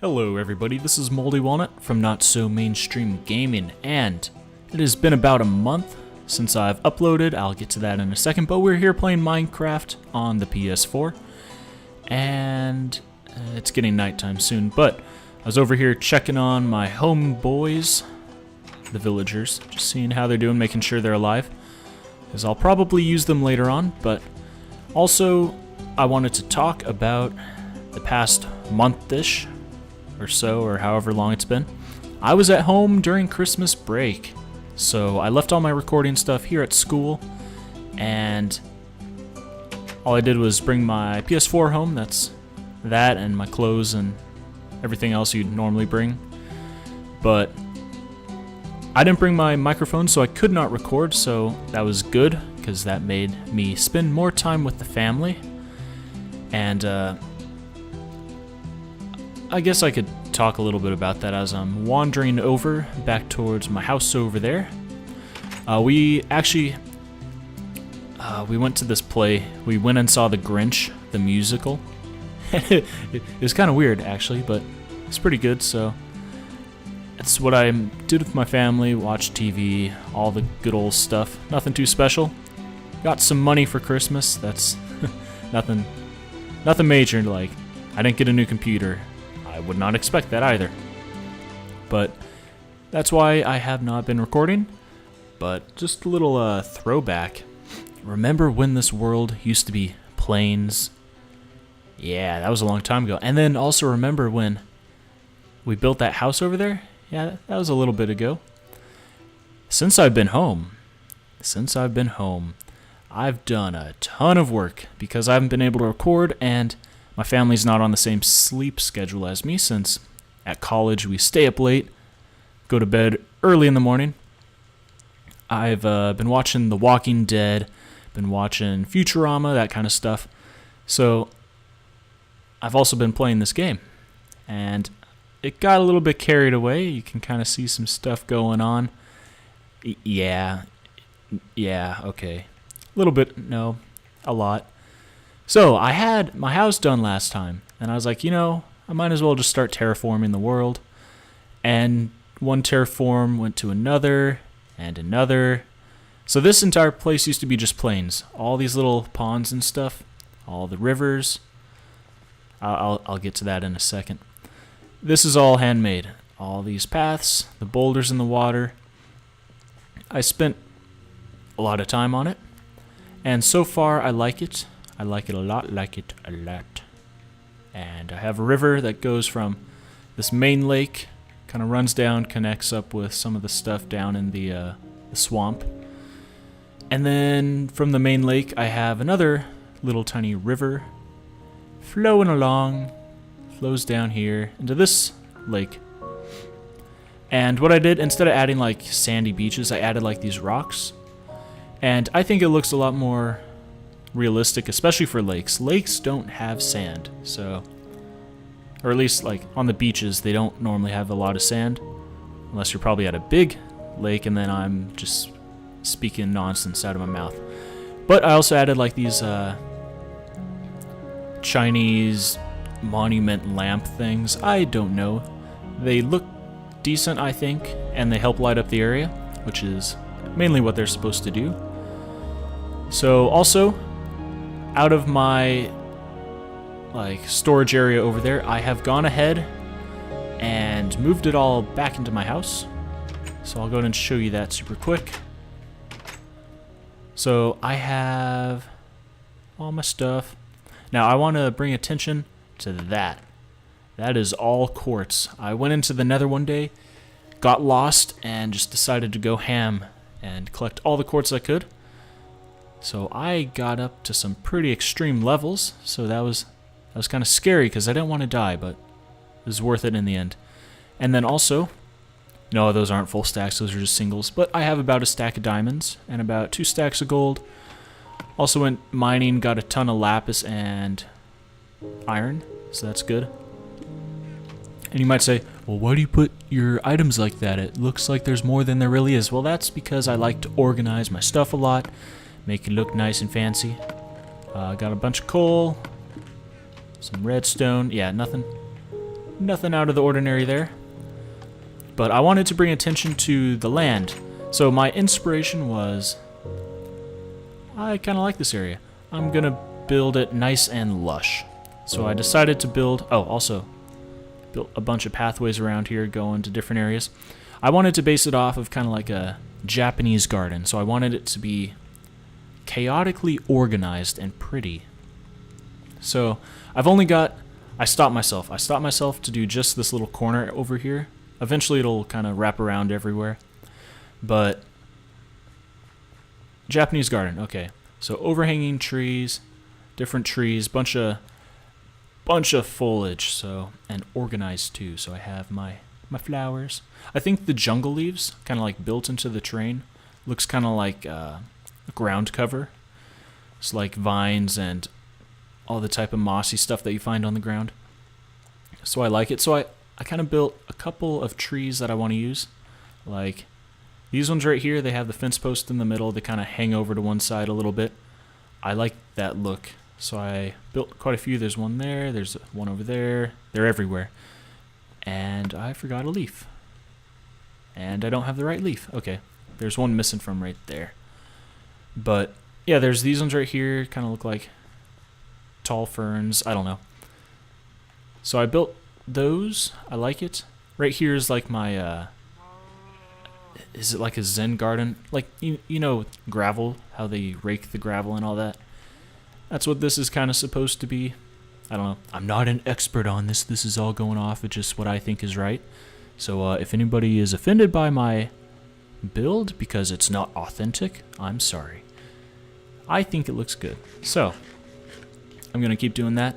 Hello everybody, this is Moldy Walnut from Not So Mainstream Gaming, and it has been about a month since I've uploaded. I'll get to that in a second, but we're here playing Minecraft on the PS4, and it's getting nighttime soon, but I was over here checking on my homeboys, the villagers, just seeing how they're doing, making sure they're alive, because I'll probably use them later on, but also I wanted to talk about the past month-ish or so, or however long it's been. I was at home during Christmas break, so I left all my recording stuff here at school, and all I did was bring my PS4 home. That's that and my clothes and everything else you'd normally bring. But I didn't bring my microphone, so I could not record, so that was good, because that made me spend more time with the family. And I guess I could talk a little bit about that as I'm wandering over back towards my house over there. We actually we went to this play. We went and saw The Grinch, the musical. It was kind of weird actually, but it's pretty good. So it's what I did with my family, watched TV, all the good old stuff. Nothing too special. Got some money for Christmas. That's nothing major. Like, I didn't get a new computer. I would not expect that either. But that's why I have not been recording. But just a little throwback. Remember when this world used to be plains? Yeah, that was a long time ago. And then also remember when we built that house over there? Yeah, that was a little bit ago. Since I've been home, I've done a ton of work because I haven't been able to record, and my family's not on the same sleep schedule as me, since at college we stay up late, go to bed early in the morning. I've been watching The Walking Dead, been watching Futurama, that kind of stuff. So I've also been playing this game, and it got a little bit carried away. You can kind of see some stuff going on. Yeah, okay. A little bit, no, a lot. So, I had my house done last time, and I was like, I might as well just start terraforming the world. And one terraform went to another, and another. So this entire place used to be just plains. All these little ponds and stuff, all the rivers. I'll get to that in a second. This is all handmade. All these paths, the boulders in the water. I spent a lot of time on it, and so far I like it. I like it a lot, And I have a river that goes from this main lake, kind of runs down, connects up with some of the stuff down in the swamp. And then from the main lake, I have another little tiny river flowing along, flows down here into this lake. And what I did, instead of adding like sandy beaches, I added like these rocks. And I think it looks a lot more realistic, especially for lakes. Lakes don't have sand, so, or at least like on the beaches, they don't normally have a lot of sand, unless you're probably at a big lake, and then I'm just speaking nonsense out of my mouth. But I also added like these Chinese monument lamp things. I don't know. They look decent, I think, and they help light up the area, which is mainly what they're supposed to do. So also, out of my storage area over there, I have gone ahead and moved it all back into my house. So I'll go ahead and show you that super quick. So I have all my stuff. Now I want to bring attention to that. That is all quartz. I went into the Nether one day, got lost, and just decided to go ham and collect all the quartz I could. So I got up to some pretty extreme levels, so that was kind of scary because I didn't want to die, but it was worth it in the end. And then also, no, those aren't full stacks, those are just singles, but I have about a stack of diamonds and about 2 stacks of gold. Also went mining, got a ton of lapis and iron, so that's good. And you might say, well, why do you put your items like that? It looks like there's more than there really is. Well, that's because I like to organize my stuff a lot, make it look nice and fancy. Got a bunch of coal, some redstone. Yeah, nothing Nothing out of the ordinary there. But I wanted to bring attention to the land. So my inspiration was, I kind of like this area. I'm going to build it nice and lush. So I decided to build, also built a bunch of pathways around here going to different areas. I wanted to base it off of kind of like a Japanese garden. So I wanted it to be chaotically organized and pretty. So I stopped myself to do just this little corner over here. Eventually it'll kind of wrap around everywhere. But Japanese garden, okay. So overhanging trees, different trees, bunch of foliage, so, and organized too. So I have my flowers. I think the jungle leaves, kind of like built into the terrain, looks kind of like ground cover. It's like vines and all the type of mossy stuff that you find on the ground. So I like it. So I kind of built a couple of trees that I want to use. Like these ones right here, they have the fence post in the middle. They kind of hang over to one side a little bit. I like that look. So I built quite a few. There's one there. There's one over there. They're everywhere. And I forgot a leaf. And I don't have the right leaf. Okay. There's one missing from right there. But yeah, there's these ones right here. Kind of look like tall ferns. I don't know. So I built those. I like it. Right here is like my is it like a Zen garden? Like you know gravel, how they rake the gravel and all that. That's what this is kind of supposed to be. I don't know. I'm not an expert on this. This is all going off of just what I think is right. So if anybody is offended by my build because it's not authentic, I'm sorry. I think it looks good. So I'm going to keep doing that.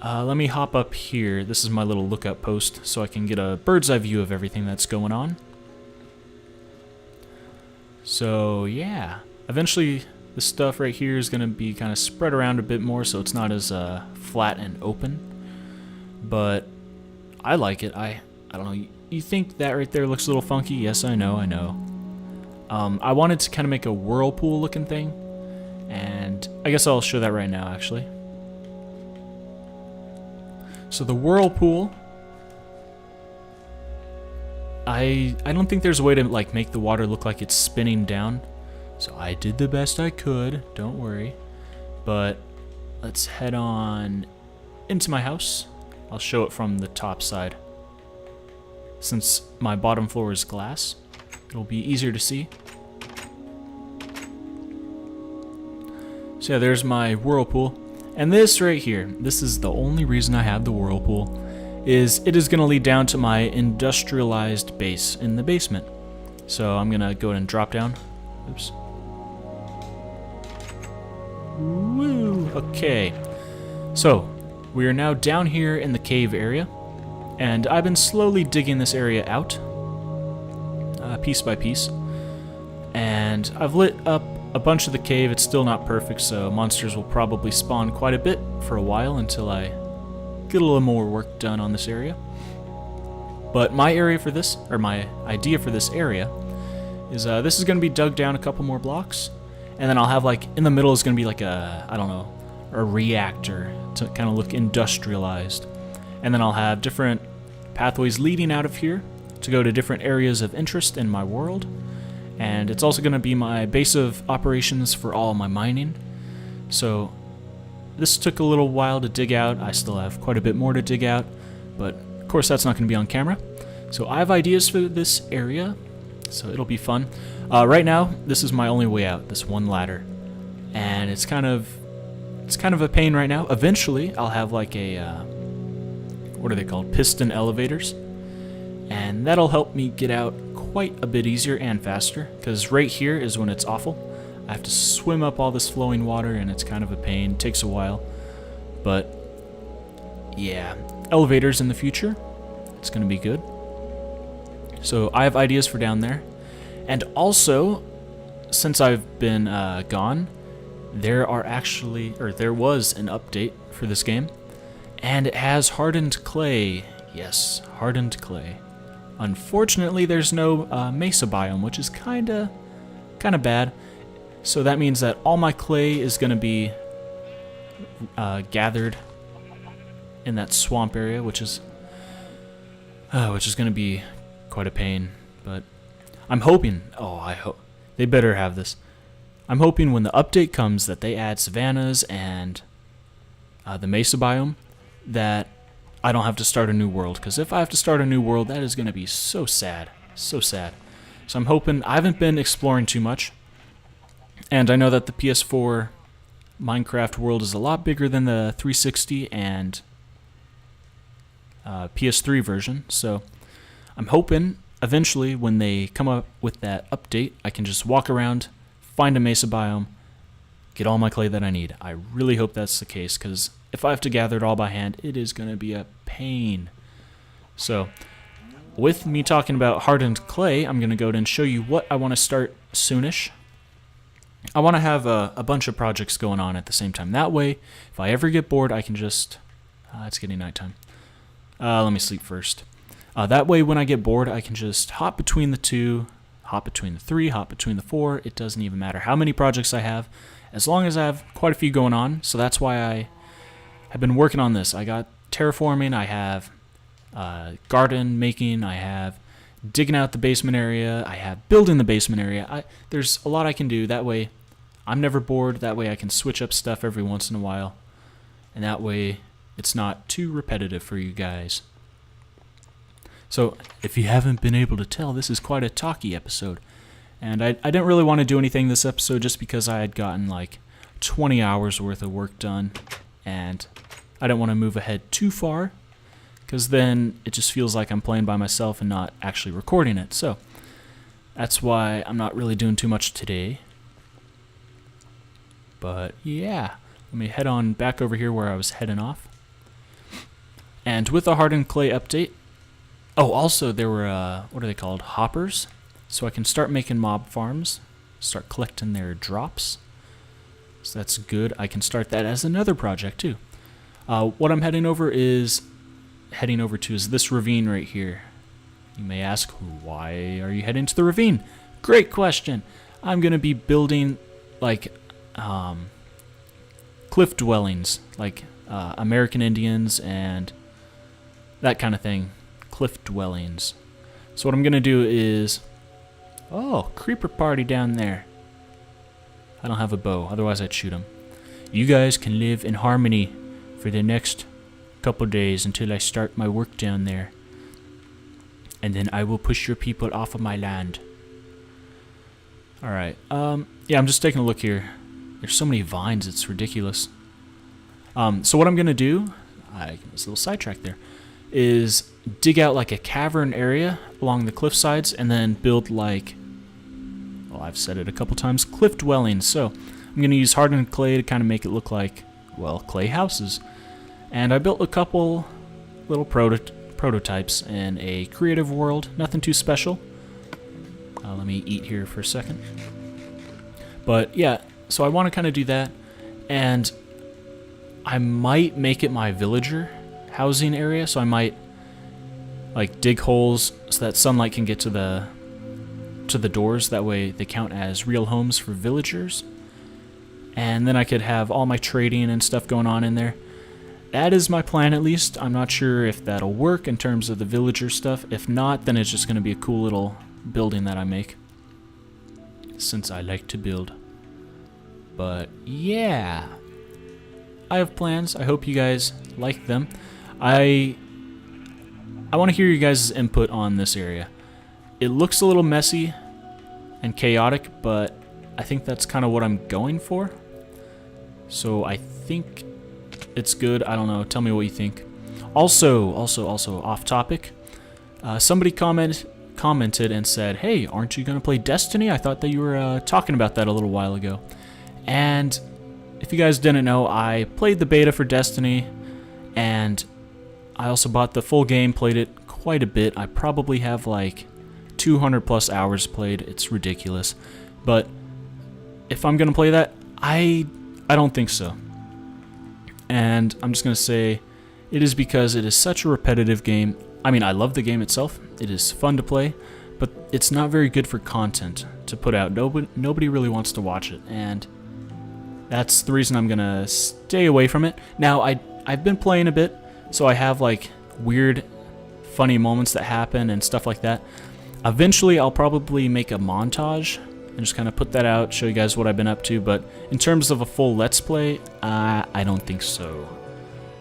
Let me hop up here. This is my little lookout post so I can get a bird's eye view of everything that's going on. So yeah, eventually this stuff right here is going to be kind of spread around a bit more so it's not as flat and open. But I like it. I don't know. You think that right there looks a little funky? Yes, I know. I wanted to kind of make a whirlpool looking thing. And I guess I'll show that right now actually. So the whirlpool, I don't think there's a way to like make the water look like it's spinning down. So I did the best I could, don't worry. But let's head on into my house. I'll show it from the top side. Since my bottom floor is glass, it'll be easier to see. So yeah, there's my whirlpool. And this right here, this is the only reason I have the whirlpool, is it is going to lead down to my industrialized base in the basement. So I'm going to go ahead and drop down. Oops. Woo! Okay. So, we are now down here in the cave area, and I've been slowly digging this area out, piece by piece. And I've lit up a bunch of the cave. It's still not perfect, so monsters will probably spawn quite a bit for a while until I get a little more work done on this area. But my area for this, or my idea for this area, is this is going to be dug down a couple more blocks, and then I'll have like, in the middle is going to be like a, I don't know, a reactor to kind of look industrialized. And then I'll have different pathways leading out of here to go to different areas of interest in my world. And it's also going to be my base of operations for all my mining. So this took a little while to dig out. I still have quite a bit more to dig out, but of course that's not going to be on camera. So I have ideas for this area, so it'll be fun. Right now, this is my only way out, this one ladder. And it's kind of a pain right now. Eventually, I'll have like a, what are they called? Piston elevators. And that'll help me get out quite a bit easier and faster, because right here is when it's awful. I have to swim up all this flowing water, and it's kind of a pain. It takes a while. But, yeah. Elevators in the future. It's going to be good. So, I have ideas for down there. And also, since I've been gone, there was an update for this game, and it has hardened clay. Yes, hardened clay. Unfortunately, there's no mesa biome, which is kind of bad. So that means that all my clay is going to be gathered in that swamp area, which is which is going to be quite a pain. But I'm hoping, I hope, they better have this. I'm hoping when the update comes that they add savannas and the mesa biome, that I don't have to start a new world. Because if I have to start a new world, that is going to be so sad. So sad. So I'm hoping, I haven't been exploring too much. And I know that the PS4 Minecraft world is a lot bigger than the 360 and PS3 version. So I'm hoping eventually when they come up with that update, I can just walk around, find a mesa biome, get all my clay that I need. I really hope that's the case, because if I have to gather it all by hand, it is going to be a pain. So with me talking about hardened clay, I'm going to go ahead and show you what I want to start soonish. I want to have a bunch of projects going on at the same time. That way, if I ever get bored, I can just... it's getting nighttime. Let me sleep first. That way, when I get bored, I can just hop between the 2, hop between the 3, hop between the 4. It doesn't even matter how many projects I have, as long as I have quite a few going on. So that's why I have been working on this. I got terraforming, I have garden making, I have digging out the basement area, I have building the basement area. There's a lot I can do. That way I'm never bored. That way I can switch up stuff every once in a while. And that way it's not too repetitive for you guys. So if you haven't been able to tell, this is quite a talky episode. And I didn't really want to do anything this episode just because I had gotten like 20 hours worth of work done. And I didn't want to move ahead too far, because then it just feels like I'm playing by myself and not actually recording it. So that's why I'm not really doing too much today. But yeah, let me head on back over here where I was heading off. And with the hardened clay update, also there were, what are they called? Hoppers. So I can start making mob farms, start collecting their drops. So that's good. I can start that as another project too. What I'm heading over to is this ravine right here. You may ask, why are you heading to the ravine? Great question. I'm going to be building like cliff dwellings, like American Indians and that kind of thing. Cliff dwellings. So what I'm going to do is... Oh, creeper party down there. I don't have a bow, otherwise I'd shoot them. You guys can live in harmony for the next couple days until I start my work down there. And then I will push your people off of my land. Alright, yeah, I'm just taking a look here. There's so many vines, it's ridiculous. So what I'm going to do, I was a little sidetracked there, is dig out like a cavern area along the cliff sides and then build like, well, I've said it a couple times, cliff dwellings. So I'm going to use hardened clay to kind of make it look like, well, clay houses. And I built a couple little prototypes in a creative world, nothing too special. Let me eat here for a second. But yeah, so I want to kind of do that, and I might make it my villager housing area, so I might like dig holes so that sunlight can get to the doors. That way they count as real homes for villagers. And then I could have all my trading and stuff going on in there. That is my plan, at least. I'm not sure if that'll work in terms of the villager stuff. If not, then it's just going to be a cool little building that I make, since I like to build. But yeah, I have plans. I hope you guys like them. I want to hear you guys' input on this area. It looks a little messy and chaotic, but I think that's kind of what I'm going for. So I think it's good. I don't know. Tell me what you think. Also off topic. Somebody commented and said, "Hey, aren't you gonna play Destiny? I thought that you were talking about that a little while ago." And if you guys didn't know, I played the beta for Destiny, and I also bought the full game, played it quite a bit. I probably have like 200 plus hours played. It's ridiculous. But if I'm gonna play that, I don't think so. And I'm just gonna say it is because it is such a repetitive game. I mean, I love the game itself. It is fun to play, but it's not very good for content to put out. Nobody really wants to watch it, and that's the reason I'm gonna stay away from it. Now, I've been playing a bit, so I have like weird funny moments that happen and stuff like that. Eventually, I'll probably make a montage and just kind of put that out, show you guys what I've been up to. But in terms of a full Let's Play, I don't think so.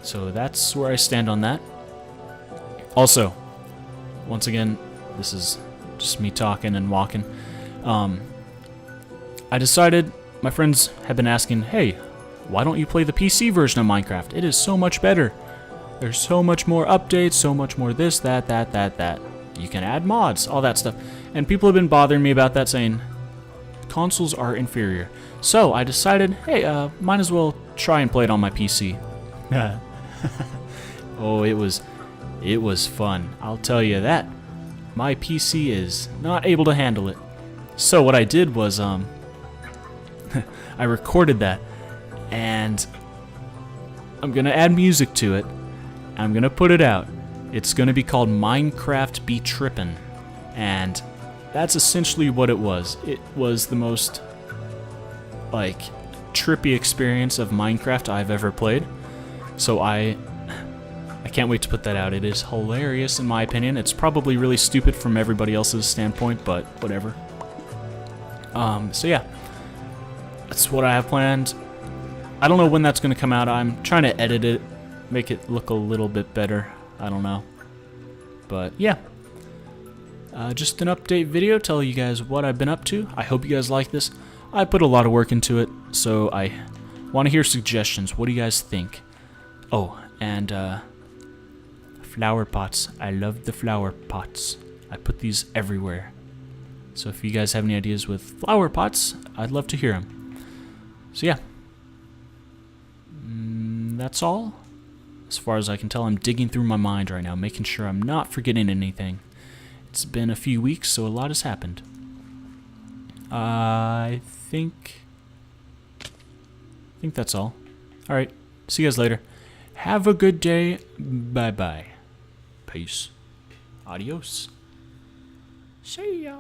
So that's where I stand on that. Also, once again, this is just me talking and walking. I decided, my friends have been asking, hey, why don't you play the PC version of Minecraft? It is so much better. There's so much more updates, so much more this, that. You can add mods, all that stuff. And people have been bothering me about that, saying consoles are inferior. So I decided, hey, might as well try and play it on my PC. Oh, it was fun. I'll tell you that. My PC is not able to handle it. So what I did was, I recorded that, and I'm gonna add music to it. I'm gonna put it out. It's gonna be called Minecraft Be Trippin', and that's essentially what it was. It was the most, like, trippy experience of Minecraft I've ever played. So I can't wait to put that out. It is hilarious in my opinion. It's probably really stupid from everybody else's standpoint, but whatever. So yeah, that's what I have planned. I don't know when that's gonna come out. I'm trying to edit it, make it look a little bit better. I don't know. But yeah. Just an update video, tell you guys what I've been up to. I hope you guys like this. I put a lot of work into it, so I want to hear suggestions. What do you guys think? Oh, and flower pots. I love the flower pots. I put these everywhere. So if you guys have any ideas with flower pots, I'd love to hear them. So yeah. That's all. As far as I can tell, I'm digging through my mind right now, making sure I'm not forgetting anything. It's been a few weeks, so a lot has happened. I think that's all. Alright, see you guys later. Have a good day. Bye-bye. Peace. Adios. See ya.